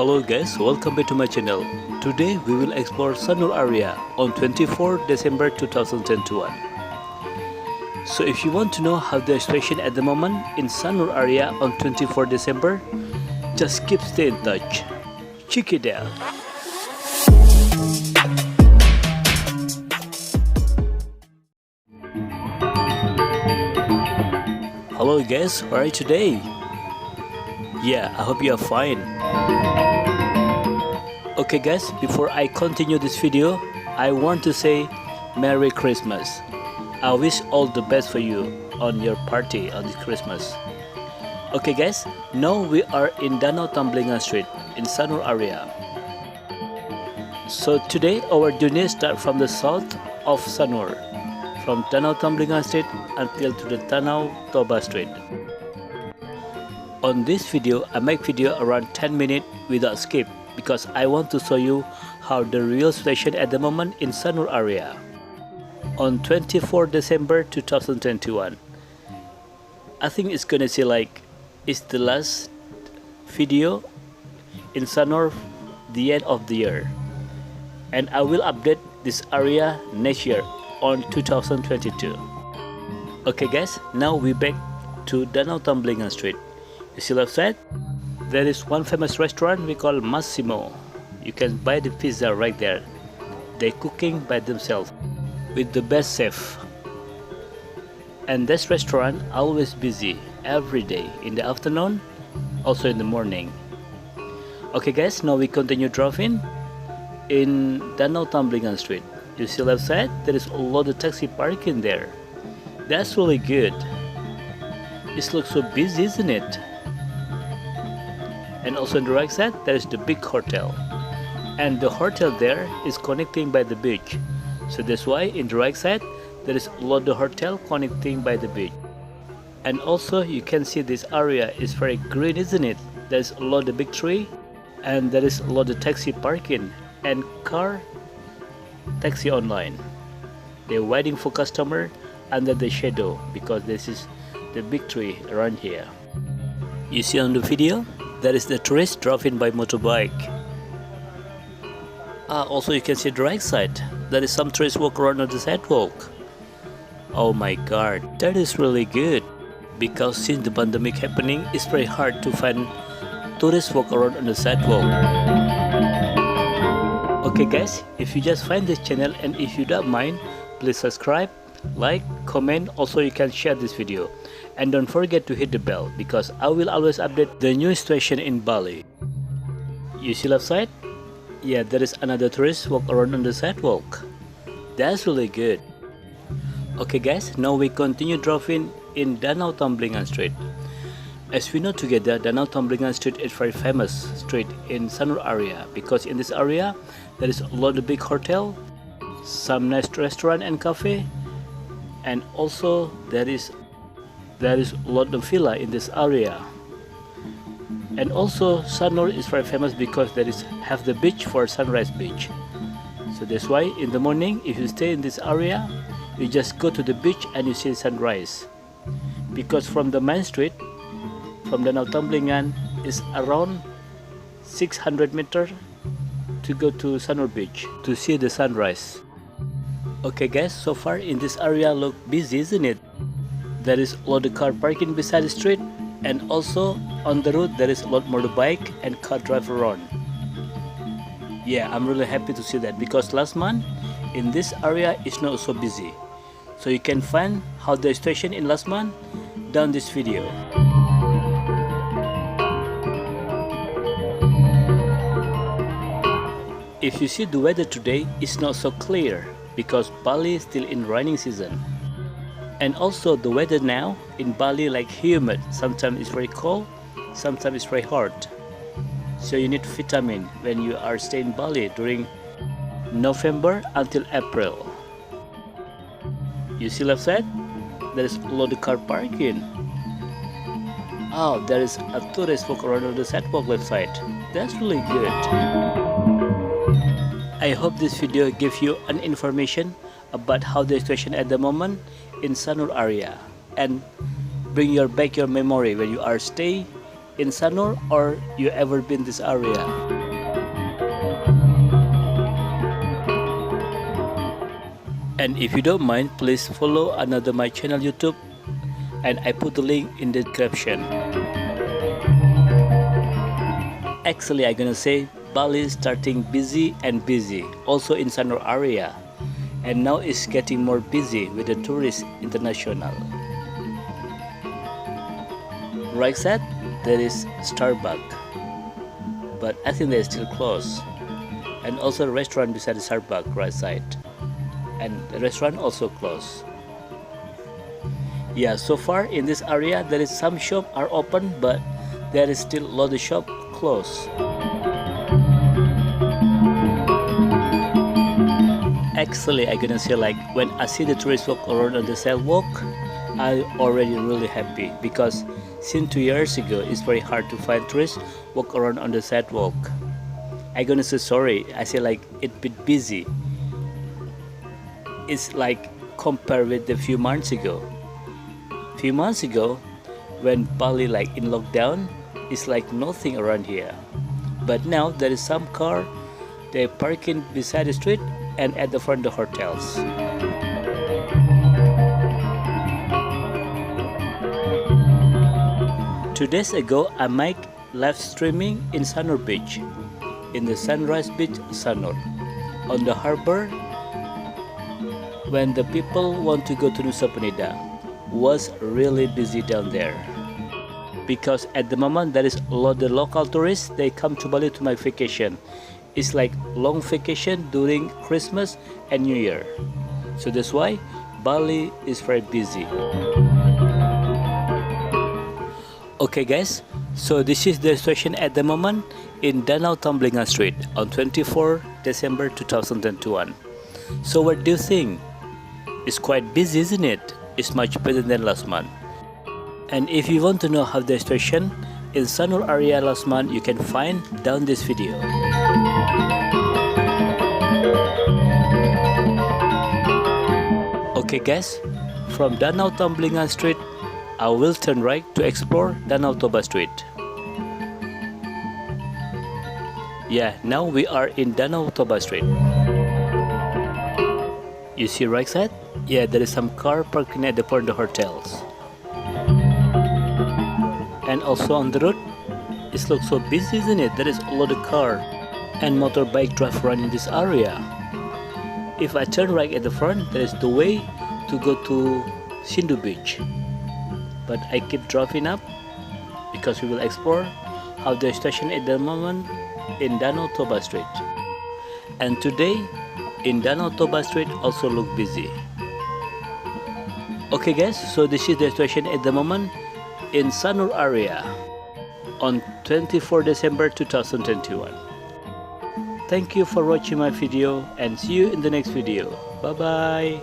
Hello guys, welcome back to my channel. Today we will explore Sanur area on 24 December 2021. So if you want to know how the situation at the moment in Sanur area on 24 December, just keep stay in touch. Check it out. Hello guys, how are you today? Yeah, I hope you are fine. Okay guys, before I continue this video, I want to say Merry Christmas. I wish all the best for you on your party on this Christmas. Okay guys, now we are in Danau Tamblingan Street in Sanur area. So today our journey starts from the south of Sanur, from Danau Tamblingan Street until to the Danau Toba Street. On this video, I make video around 10 minutes without skip because I want to show you how the real situation at the moment in Sanur area. On 24 December 2021, I think it's gonna say like it's the last video in Sanur, the end of the year, and I will update this area next year on 2022. Okay guys, now we back to Danau Tamblingan Street. You see left side, there is one famous restaurant we call Massimo. You can buy the pizza right there. They cooking by themselves with the best chef. And this restaurant always busy every day in the afternoon, also in the morning. Okay guys, now we continue driving in Danau Tamblingan Street. You see left side, there is a lot of taxi parking there. That's really good. It looks so busy, isn't it? And also on the right side, there is the big hotel. And the hotel there is connecting by the beach. So that's why in the right side, there is a lot of hotel connecting by the beach. And also you can see this area is very green, isn't it? There's a lot of big tree, and there is a lot of taxi parking and car taxi online. They're waiting for customer under the shadow because this is the big tree around here. You see on the video, there is the tourist driving by motorbike. Also you can see the right side, there is some tourists walk around on the sidewalk. Oh my god, that is really good, because since the pandemic happening, it's very hard to find tourists walk around on the sidewalk. Okay guys, if you just find this channel and if you don't mind, please subscribe, like, comment, also you can share this video. And don't forget to hit the bell because I will always update the new situation in Bali. You see left side? Yeah, there is another tourist walk around on the sidewalk. That's really good. Okay guys, now we continue driving in Danau Tamblingan Street. As we know together, Danau Tamblingan Street is very famous street in Sanur area because in this area there is a lot of big hotel, some nice restaurant and cafe, and also there is a lot of villa in this area. And also Sanur is very famous because there is have the beach for sunrise beach. So that's why in the morning if you stay in this area, you just go to the beach and you see sunrise. Because from the main street, from Danau Tamblingan is around 600 meters to go to Sanur beach to see the sunrise. Okay guys, so far in this area look busy, isn't it? There is a lot of car parking beside the street, and also on the road there is a lot more bike and car drive around. Yeah, I'm really happy to see that because last month in this area is not so busy. So you can find how the situation in last month down this video. If you see the weather today, it's not so clear because Bali is still in raining season. And also the weather now in Bali like humid, sometimes it's very cold, sometimes it's very hot. So you need vitamin when you are staying in Bali during November until April. You see left side? There is a lot of car parking. Oh, there is a tourist walk around on the sidewalk left side. That's really good. I hope this video gives you an information about how the situation at the moment in Sanur area and bring back your memory when you are stay in Sanur or you ever been this area. And if you don't mind, please follow another my channel YouTube, and I put the link in the description. Actually, I'm gonna say Bali is starting busy and busy, also in Sanur area, and now it's getting more busy with the tourists international. Right side there is Starbucks, but I think they're still closed, and also the restaurant beside the Starbucks right side, and the restaurant also closed. Yeah, so far in this area there is some shop are open, but there is still a lot of shop closed. Actually, I'm gonna say, like, when I see the tourists walk around on the sidewalk, I'm already really happy, because since 2 years ago it's very hard to find tourists walk around on the sidewalk. I'm gonna say sorry, I say like it's bit busy. It's like compared with a few months ago. Few months ago, when Bali like in lockdown, it's like nothing around here. But now there is some car, they're parking beside the street and at the front of the hotels. 2 days ago, I made live streaming in Sanur Beach, in the Sunrise Beach, Sanur, on the harbor. When the people want to go to Nusa Penida, was really busy down there, because at the moment there is a lot of local tourists. They come to Bali to my vacation. It's like long vacation during Christmas and New Year, so that's why Bali is very busy. Okay guys, so this is the situation at the moment in Danau Tamblingan Street on 24 December 2021. So what do you think? It's quite busy, isn't it? It's much better than last month. And if you want to know how the situation in Sanur area last month, you can find down this video. Okay guys, from Danau Tamblingan Street, I will turn right to explore Danau Toba Street. Yeah, now we are in Danau Toba Street. You see right side? Yeah, there is some car parking at the front of the hotels. And also on the road, it looks so busy, isn't it? There is a lot of car and motorbike drive around in this area. If I turn right at the front, there is the way to go to Canggu Beach. But I keep driving up because we will explore how the station at the moment in Danau Toba Street. And today in Danau Toba Street also look busy. Okay guys, so this is the situation at the moment in Sanur area on 24 December 2021. Thank you for watching my video, and see you in the next video. Bye bye.